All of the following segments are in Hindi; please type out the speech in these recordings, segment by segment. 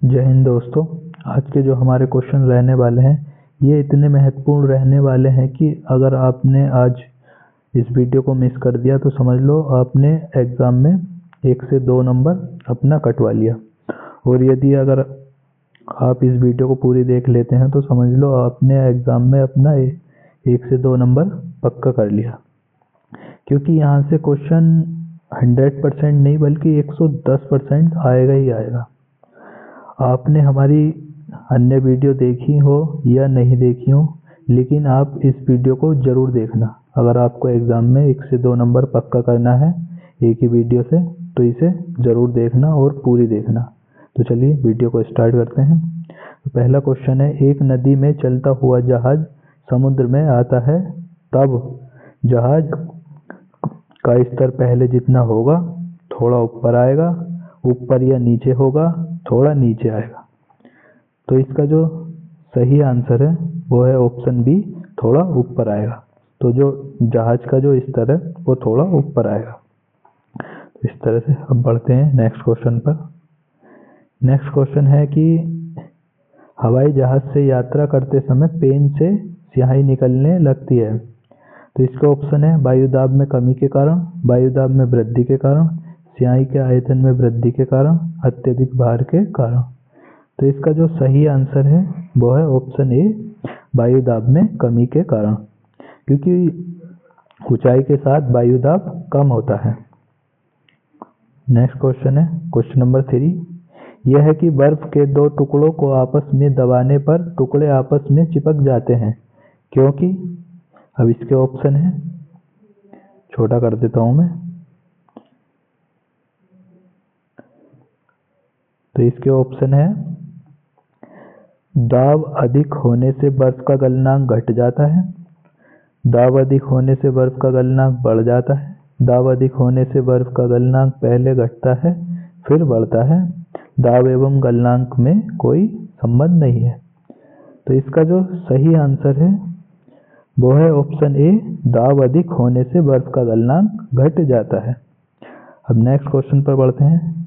जय हिंद दोस्तों। आज के जो हमारे क्वेश्चन रहने वाले हैं ये इतने महत्वपूर्ण रहने वाले हैं कि अगर आपने आज इस वीडियो को मिस कर दिया तो समझ लो आपने एग्ज़ाम में 1 से 2 नंबर अपना कटवा लिया। और यदि अगर आप इस वीडियो को पूरी देख लेते हैं तो समझ लो आपने एग्ज़ाम में अपना 1 से 2 नंबर पक्का कर लिया, क्योंकि यहाँ से क्वेश्चन 100% नहीं बल्कि 110% आएगा ही आएगा। आपने हमारी अन्य वीडियो देखी हो या नहीं देखी हो, लेकिन आप इस वीडियो को ज़रूर देखना। अगर आपको एग्ज़ाम में 1 से 2 नंबर पक्का करना है एक ही वीडियो से तो इसे ज़रूर देखना और पूरी देखना। तो चलिए वीडियो को स्टार्ट करते हैं। तो पहला क्वेश्चन है, एक नदी में चलता हुआ जहाज समुद्र में आता है, तब जहाज का स्तर पहले जितना होगा थोड़ा ऊपर आएगा, ऊपर या नीचे होगा थोड़ा नीचे आएगा। तो इसका जो सही आंसर है वो है ऑप्शन बी, थोड़ा ऊपर आएगा। तो जो जहाज का जो स्तर है वो थोड़ा ऊपर आएगा। इस तरह से अब बढ़ते हैं नेक्स्ट क्वेश्चन पर। नेक्स्ट क्वेश्चन है कि हवाई जहाज से यात्रा करते समय पेन से स्याही निकलने लगती है। तो इसका ऑप्शन है वायुदाब में कमी के कारण, वायुदाब में वृद्धि के कारण, स्याही के आयतन में वृद्धि के कारण, अत्यधिक भार के कारण। तो इसका जो सही आंसर है वो है ऑप्शन ए, वायुदाब में कमी के कारण, क्योंकि ऊंचाई के साथ वायुदाब कम होता है। नेक्स्ट क्वेश्चन है क्वेश्चन नंबर 3। यह है कि बर्फ के 2 टुकड़ों को आपस में दबाने पर टुकड़े आपस में चिपक जाते हैं, क्योंकि अब इसके ऑप्शन है, छोटा कर देता हूं मैं। तो इसके ऑप्शन है, दाब अधिक होने से बर्फ का गलनांक घट जाता है, दाब अधिक होने से बर्फ का गलनांक बढ़ जाता है, दाब अधिक होने से बर्फ का गलनांक पहले घटता है फिर बढ़ता है, दाब एवं गलनांक में कोई संबंध नहीं है। तो इसका जो सही आंसर है वो है ऑप्शन ए, दाब अधिक होने से बर्फ का गलनांक घट जाता है। अब नेक्स्ट क्वेश्चन पर बढ़ते हैं।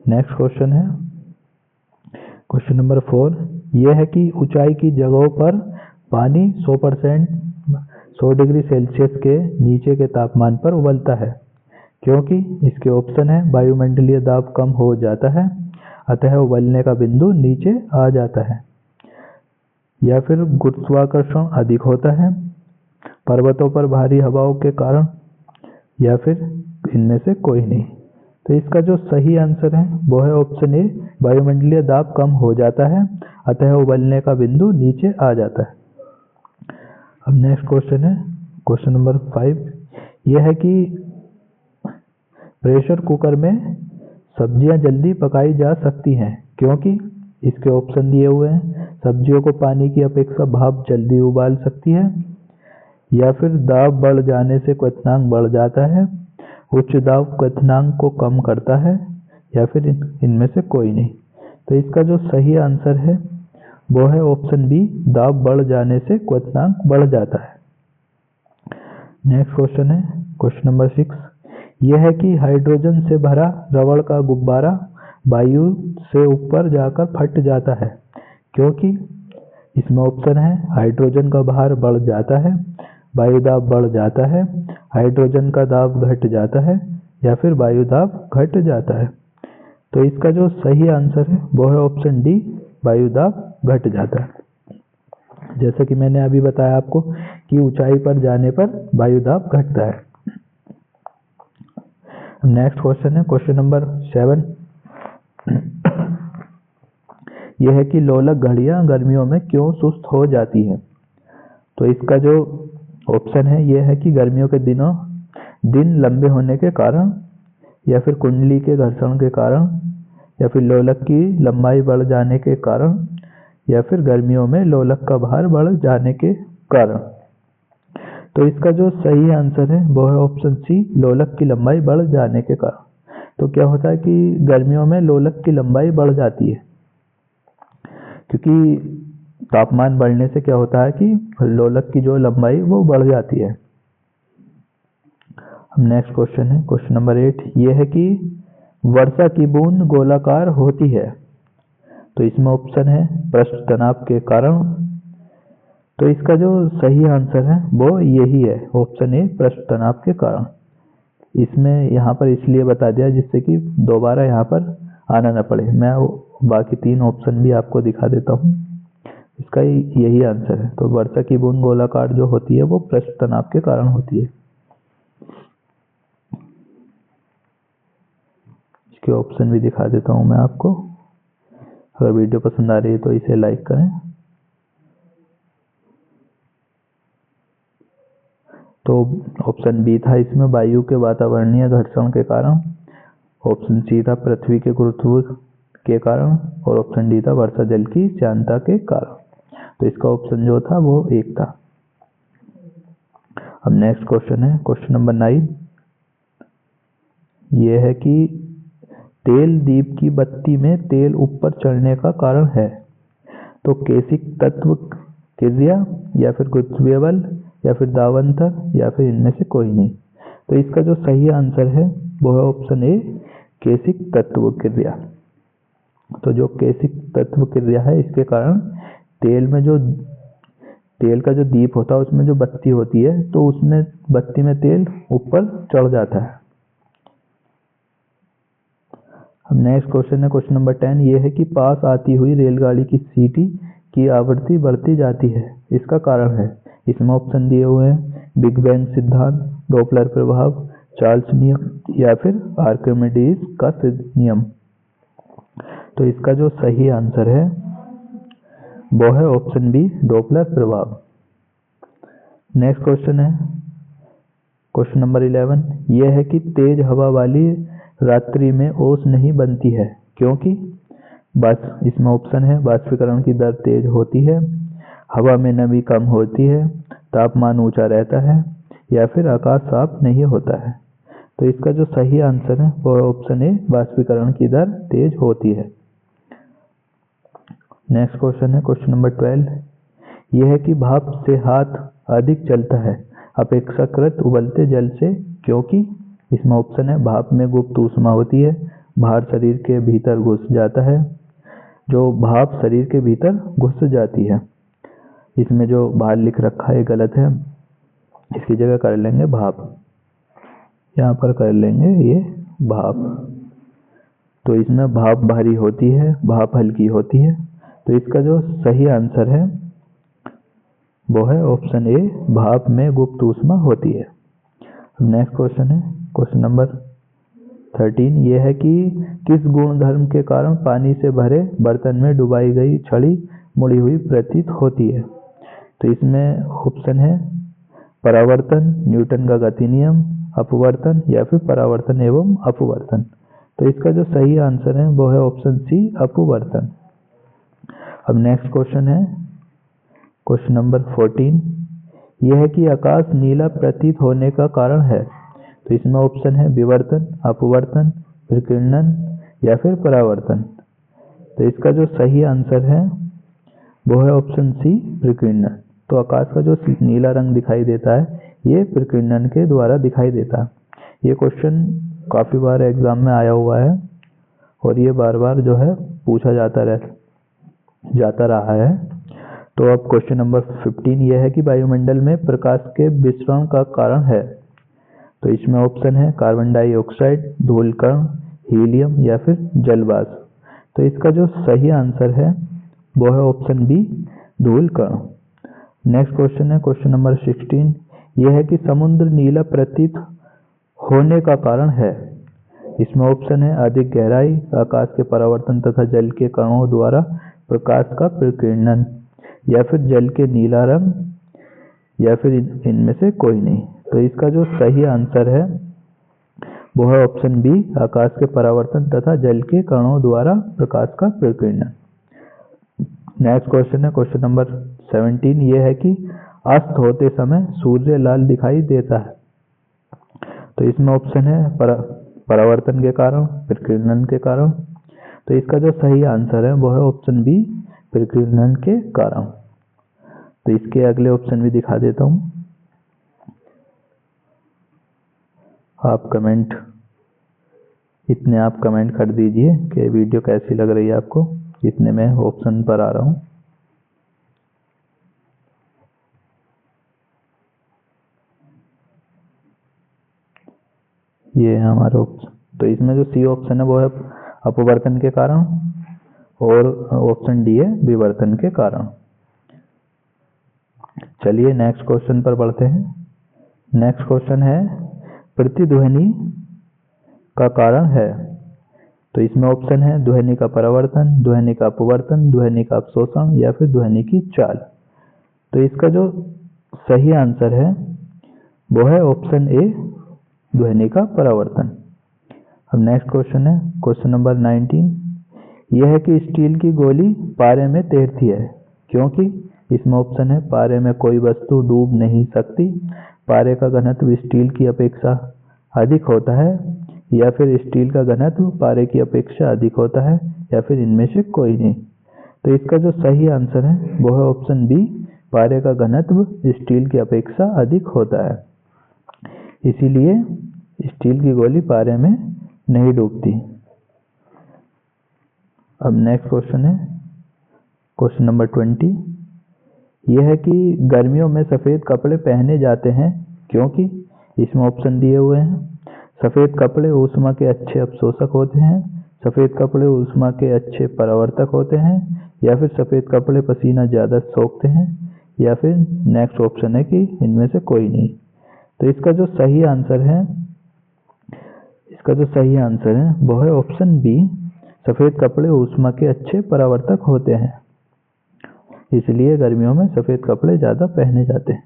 नेक्स्ट क्वेश्चन है क्वेश्चन नंबर 4। यह है कि ऊंचाई की जगहों पर पानी 100 डिग्री सेल्सियस के नीचे के तापमान पर उबलता है, क्योंकि इसके ऑप्शन है वायुमंडलीय दाब कम हो जाता है अतः उबलने का बिंदु नीचे आ जाता है, या फिर गुरुत्वाकर्षण अधिक होता है, पर्वतों पर भारी हवाओं के कारण, या फिर इनमें से कोई नहीं। तो इसका जो सही आंसर है वो है ऑप्शन ए, वायुमंडलीय दाब कम हो जाता है अतः उबलने का बिंदु नीचे आ जाता है। अब नेक्स्ट क्वेश्चन है क्वेश्चन नंबर 5। यह है कि प्रेशर कुकर में सब्जियां जल्दी पकाई जा सकती हैं, क्योंकि इसके ऑप्शन दिए हुए हैं, सब्जियों को पानी की अपेक्षा भाप जल्दी उबाल सकती है, या फिर दाब बढ़ जाने से क्वथनांक बढ़ जाता है, उच्च दाब क्वथनांक को कम करता है, या फिर इनमें से कोई नहीं। तो इसका जो सही आंसर है वो है ऑप्शन बी, दाब बढ़ जाने से क्वथनांक बढ़ जाता है। नेक्स्ट क्वेश्चन है क्वेश्चन नंबर 6। यह है कि हाइड्रोजन से भरा रबड़ का गुब्बारा वायु से ऊपर जाकर फट जाता है, क्योंकि इसमें ऑप्शन है हाइड्रोजन का भार बढ़ जाता है, वायुदाब बढ़ जाता है, हाइड्रोजन का दाब घट जाता है, या फिर वायुदाब घट जाता है। तो इसका जो सही आंसर है वो है ऑप्शन डी, वायुदाब घट जाता है। जैसा कि मैंने अभी बताया आपको कि ऊंचाई पर जाने पर वायुदाब घटता है। नेक्स्ट क्वेश्चन है क्वेश्चन नंबर 7। यह है कि लोलक घड़ियां गर्मियों में क्यों सुस्त हो जाती है। तो इसका जो ऑप्शन है यह है कि गर्मियों के दिनों दिन लंबे होने के कारण, या फिर कुंडली के घर्षण के कारण, या फिर लोलक की लंबाई बढ़ जाने के कारण, या फिर गर्मियों में लोलक का भार बढ़ जाने के कारण। तो इसका जो सही आंसर है वो है ऑप्शन सी, लोलक की लंबाई बढ़ जाने के कारण। तो क्या होता है कि गर्मियों में लोलक की लंबाई बढ़ जाती है, क्योंकि तापमान बढ़ने से क्या होता है कि लोलक की जो लंबाई वो बढ़ जाती है। नेक्स्ट क्वेश्चन है क्वेश्चन नंबर 8। यह है कि वर्षा की बूंद गोलाकार होती है, तो इसमें ऑप्शन है पृष्ठ तनाव के कारण। तो इसका जो सही आंसर है वो यही है, ऑप्शन ए पृष्ठ तनाव के कारण। इसमें यहाँ पर इसलिए बता दिया जिससे कि दोबारा यहाँ पर आना न पड़े। मैं बाकी 3 ऑप्शन भी आपको दिखा देता हूँ, इसका यही आंसर है। तो वर्षा की बूंद गोलाकार जो होती है वो पृष्ठ तनाव के कारण होती है। इसके ऑप्शन भी दिखा देता हूँ मैं आपको। अगर वीडियो पसंद आ रही है तो इसे लाइक करें। तो ऑप्शन बी था इसमें वायु के वातावरणीय घर्षण के कारण, ऑप्शन सी था पृथ्वी के गुरुत्व के कारण, और ऑप्शन डी था वर्षा जल की श्यानता के कारण। तो इसका ऑप्शन जो था वो 1 था। अब नेक्स्ट क्वेश्चन है क्वेश्चन नंबर 9। ये है कि तेल दीप की बत्ती में तेल ऊपर चढ़ने का कारण है। तो केशिक तत्व क्रिया, या फिर गुरुत्वीय बल, या फिर दावंतर, या फिर इनमें से कोई नहीं। तो इसका जो सही आंसर है वो है ऑप्शन ए केशिक तत्व क्रिया। तो जो केशिक तत्व क्रिया है इसके कारण तेल का जो दीप होता है उसमें जो बत्ती होती है तो उसमें बत्ती में तेल ऊपर चढ़ जाता है। अब नेक्स्ट क्वेश्चन है क्वेश्चन नंबर 10। ये है कि पास आती हुई रेलगाड़ी की सीटी की आवृत्ति बढ़ती जाती है, इसका कारण है। इसमें ऑप्शन दिए हुए हैं बिग बैंग सिद्धांत, डॉपलर प्रभाव, चार्ल्स नियम, या फिर आर्किमिडीज का नियम। तो इसका जो सही आंसर है वो है ऑप्शन बी डॉपलर प्रभाव। नेक्स्ट क्वेश्चन है क्वेश्चन नंबर 11। यह है कि तेज हवा वाली रात्रि में ओस नहीं बनती है क्योंकि इसमें ऑप्शन है बाष्पीकरण की दर तेज होती है, हवा में नमी कम होती है, तापमान ऊंचा रहता है, या फिर आकाश साफ नहीं होता है। तो इसका जो सही आंसर है वो ऑप्शन ए बाष्पीकरण की दर तेज होती है। नेक्स्ट क्वेश्चन है क्वेश्चन नंबर 12। यह है कि भाप से हाथ अधिक जलता है अपेक्षाकृत उबलते जल से क्योंकि इसमें ऑप्शन है भाप में गुप्त ऊष्मा होती है, भार शरीर के भीतर घुस जाता है, जो भाप शरीर के भीतर घुस जाती है। इसमें जो भार लिख रखा है गलत है, इसकी जगह कर लेंगे भाप, यहाँ पर कर लेंगे ये भाप। तो इसमें भाप भारी होती है, भाप हल्की होती है। तो इसका जो सही आंसर है वो है ऑप्शन ए भाप में गुप्त ऊष्मा होती है। नेक्स्ट क्वेश्चन है क्वेश्चन नंबर 13। ये है कि किस गुणधर्म के कारण पानी से भरे बर्तन में डुबाई गई छड़ी मुड़ी हुई प्रतीत होती है। तो इसमें ऑप्शन है परावर्तन, न्यूटन का गति नियम, अपवर्तन, या फिर परावर्तन एवं अपवर्तन। तो इसका जो सही आंसर है वो है ऑप्शन सी अपवर्तन। अब नेक्स्ट क्वेश्चन है क्वेश्चन नंबर 14। यह है कि आकाश नीला प्रतीत होने का कारण है। तो इसमें ऑप्शन है विवर्तन, अपवर्तन, विकिरणन, या फिर परावर्तन। तो इसका जो सही आंसर है वो है ऑप्शन सी विकिरणन। तो आकाश का जो नीला रंग दिखाई देता है ये विकिरणन के द्वारा दिखाई देता है। ये क्वेश्चन काफी बार एग्जाम में आया हुआ है और ये बार बार जो है पूछा जाता रहा है। तो अब क्वेश्चन नंबर 15 ये है कि वायुमंडल में प्रकाश के विसरण का कारण है। तो इसमें ऑप्शन है कार्बन डाइऑक्साइड, धूलकण, हीलियम, या फिर जलवाष्प। तो इसका जो सही आंसर है वो है ऑप्शन बी धूलकण। नेक्स्ट क्वेश्चन है क्वेश्चन नंबर 16। यह है कि समुद्र नीला प्रतीत होने का कारण है। इसमें ऑप्शन है अधिक गहराई, आकाश के परावर्तन तथा जल के कणों द्वारा प्रकाश का प्रकीर्णन, या फिर जल के नीला रंग, या फिर इनमें से कोई नहीं। तो इसका जो सही आंसर है वो है ऑप्शन बी आकाश के परावर्तन तथा जल के कणों द्वारा प्रकाश का प्रकीर्णन। नेक्स्ट क्वेश्चन है क्वेश्चन नंबर 17। ये है कि अस्त होते समय सूर्य लाल दिखाई देता है। तो इसमें ऑप्शन है परावर्तन के कारण, प्रकीर्णन के कारण। तो इसका जो सही आंसर है वो है ऑप्शन बी प्रकीर्णन के कारण। तो इसके अगले ऑप्शन भी दिखा देता हूं। आप कमेंट कर दीजिए कि वीडियो कैसी लग रही है आपको। इतने में ऑप्शन पर आ रहा हूँ। ये है हमारा ऑप्शन। तो इसमें जो सी ऑप्शन है वो है अपवर्तन के कारण और ऑप्शन डी है विवर्तन के कारण। चलिए नेक्स्ट क्वेश्चन पर बढ़ते हैं। नेक्स्ट क्वेश्चन है प्रतिध्वनि का कारण है। तो इसमें ऑप्शन है ध्वनि का परावर्तन, ध्वनि का अपवर्तन, ध्वनि का अवशोषण या फिर ध्वनि की चाल। तो इसका जो सही आंसर है वो है ऑप्शन ए, ध्वनि का परावर्तन। अब नेक्स्ट क्वेश्चन है क्वेश्चन नंबर 19। यह है कि स्टील की गोली पारे में तैरती है क्योंकि इसमें ऑप्शन है पारे में कोई वस्तु डूब नहीं सकती, पारे का घनत्व स्टील की अपेक्षा अधिक होता है, या फिर स्टील का घनत्व पारे की अपेक्षा अधिक होता है, या फिर इनमें से कोई नहीं। तो इसका जो सही आंसर है वो है ऑप्शन बी, पारे का घनत्व स्टील की अपेक्षा अधिक होता है, इसीलिए स्टील की गोली पारे में नहीं डूबती। अब नेक्स्ट क्वेश्चन है क्वेश्चन नंबर 20। यह है कि गर्मियों में सफ़ेद कपड़े पहने जाते हैं क्योंकि इसमें ऑप्शन दिए हुए हैं सफ़ेद कपड़े ऊष्मा के अच्छे अवशोषक होते हैं, सफ़ेद कपड़े ऊष्मा के अच्छे परावर्तक होते हैं, या फिर सफ़ेद कपड़े पसीना ज़्यादा सोखते हैं, या फिर नेक्स्ट ऑप्शन है कि इनमें से कोई नहीं। तो इसका जो सही आंसर है वो है ऑप्शन बी, सफ़ेद कपड़े ऊष्मा के अच्छे परावर्तक होते हैं, इसलिए गर्मियों में सफ़ेद कपड़े ज़्यादा पहने जाते हैं।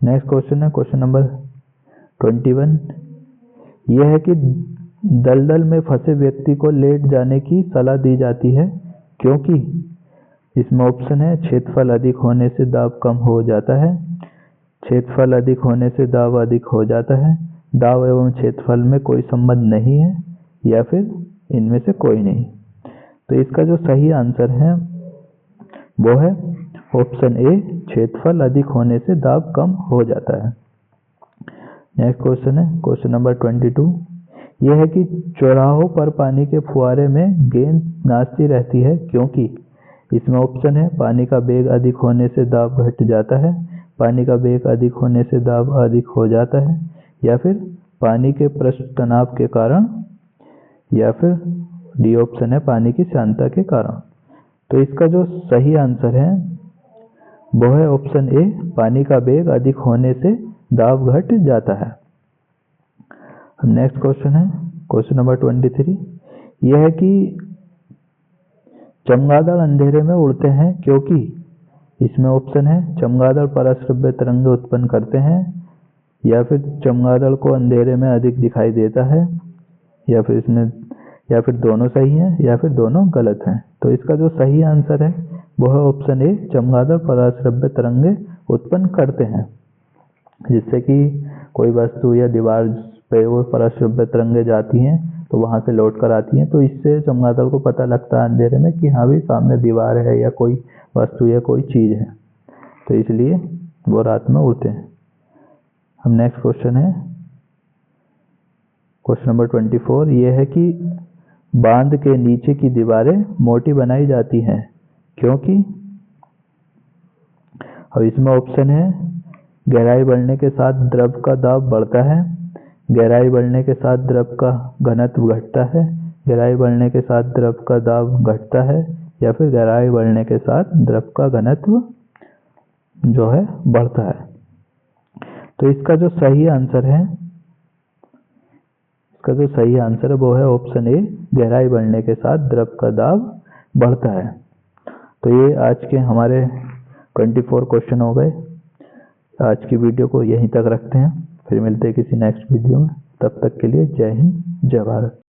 नेक्स्ट क्वेश्चन है क्वेश्चन नंबर 21। यह है कि दलदल में फंसे व्यक्ति को लेट जाने की सलाह दी जाती है क्योंकि इसमें ऑप्शन है क्षेत्रफल अधिक होने से दाब कम हो जाता है, क्षेत्रफल अधिक होने से दाब अधिक हो जाता है, दाब एवं क्षेत्रफल में कोई संबंध नहीं है, या फिर इनमें से कोई नहीं। तो इसका जो सही आंसर है वो है ऑप्शन ए, क्षेत्रफल अधिक होने से दाब कम हो जाता है। नेक्स्ट क्वेश्चन है क्वेश्चन नंबर 22। यह है कि चौराहों पर पानी के फुहारे में गेंद नाचती रहती है क्योंकि इसमें ऑप्शन है पानी का वेग अधिक होने से दाब घट जाता है, पानी का वेग अधिक होने से दाब अधिक हो जाता है, या फिर पानी के पृष्ठ तनाव के कारण, या फिर डी ऑप्शन है पानी की शांतता के कारण। तो इसका जो सही आंसर है वो है ऑप्शन ए, पानी का वेग अधिक होने से दाब घट जाता है। नेक्स्ट क्वेश्चन है क्वेश्चन नंबर 23। यह है कि चमगादड़ अंधेरे में उड़ते हैं क्योंकि इसमें ऑप्शन है चमगादड़ पराश्रव्य तरंग उत्पन्न करते हैं, या फिर चमगादड़ को अंधेरे में अधिक दिखाई देता है, या फिर दोनों सही हैं या फिर दोनों गलत हैं। तो इसका जो सही आंसर है वो है ऑप्शन ए, चमगादड़ पराश्रव्य तरंगे उत्पन्न करते हैं, जिससे कि कोई वस्तु या दीवार पे वो पराश्रव्य तरंगे जाती हैं तो वहां से लौट कर आती हैं, तो इससे चमगादड़ को पता लगता है अंधेरे में कि हाँ भी सामने दीवार है या कोई वस्तु या कोई चीज है, तो इसलिए वो रात में उड़ते हैं। हम नेक्स्ट क्वेश्चन है क्वेश्चन नंबर 24। यह है कि बांध के नीचे की दीवारें मोटी बनाई जाती हैं क्योंकि, अब इसमें ऑप्शन है गहराई बढ़ने के साथ द्रव का दाब बढ़ता है, गहराई बढ़ने के साथ द्रव का घनत्व घटता है, गहराई बढ़ने के साथ द्रव का दाब घटता है, या फिर गहराई बढ़ने के साथ द्रव का घनत्व जो है बढ़ता है। तो इसका जो सही आंसर है वो है ऑप्शन ए, गहराई बढ़ने के साथ द्रव का दाब बढ़ता है। तो ये आज के हमारे 24 क्वेश्चन हो गए। आज की वीडियो को यहीं तक रखते हैं, फिर मिलते हैं किसी नेक्स्ट वीडियो में। तब तक के लिए जय हिंद, जय भारत।